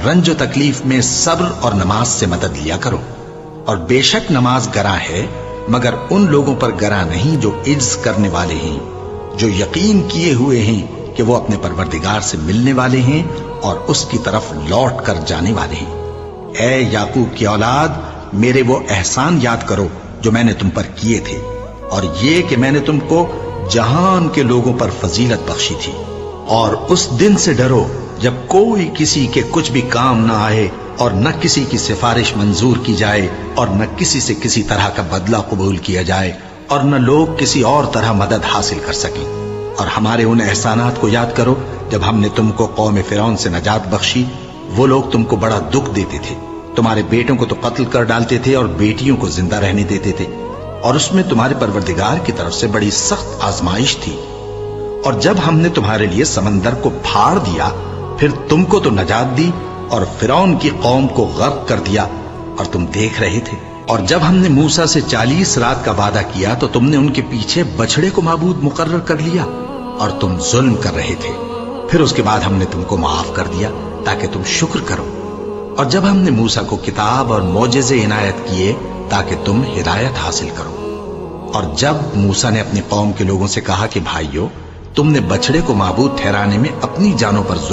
رنج و تکلیف میں صبر اور نماز سے مدد لیا کرو، اور بے شک نماز گراں ہے مگر ان لوگوں پر گراں نہیں جو عجز کرنے والے ہیں، جو یقین کیے ہوئے ہیں کہ وہ اپنے پروردگار سے ملنے والے ہیں اور اس کی طرف لوٹ کر جانے والے ہیں۔ اے یعقوب کی اولاد، میرے وہ احسان یاد کرو جو میں نے تم پر کیے تھے، اور یہ کہ میں نے تم کو جہان کے لوگوں پر فضیلت بخشی تھی۔ اور اس دن سے ڈرو جب کوئی کسی کے کچھ بھی کام نہ آئے، اور نہ کسی کی سفارش منظور کی جائے، اور نہ کسی سے کسی طرح کا بدلہ قبول کیا جائے، اور نہ لوگ کسی اور طرح مدد حاصل کر سکیں۔ اور ہمارے ان احسانات کو یاد کرو جب ہم نے تم کو قوم فرعون سے نجات بخشی۔ وہ لوگ تم کو بڑا دکھ دیتے تھے، تمہارے بیٹوں کو تو قتل کر ڈالتے تھے اور بیٹیوں کو زندہ رہنے دیتے تھے، اور اس میں تمہارے پروردگار کی طرف سے بڑی سخت آزمائش تھی۔ اور جب ہم نے تمہارے لیے سمندر کو پھاڑ دیا، پھر تم کو تو نجات دی اور فرعون کی قوم کو غرق کر دیا، اور تم دیکھ رہے تھے۔ اور جب ہم نے موسیٰ سے 40 رات کا وعدہ کیا تو تم نے ان کے پیچھے بچڑے کو معبود مقرر کر لیا، اور تم ظلم کر رہے تھے۔ پھر اس کے بعد ہم نے تم کو معاف کر دیا تاکہ تم شکر کرو۔ اور جب ہم نے موسیٰ کو کتاب اور معجزے عنایت کیے تاکہ تم ہدایت حاصل کرو۔ اور جب موسیٰ نے اپنی قوم کے لوگوں سے کہا کہ بھائیو، تم نے بچڑے کو معبود ٹھہرانے میں اپنی جانوں پر ظلم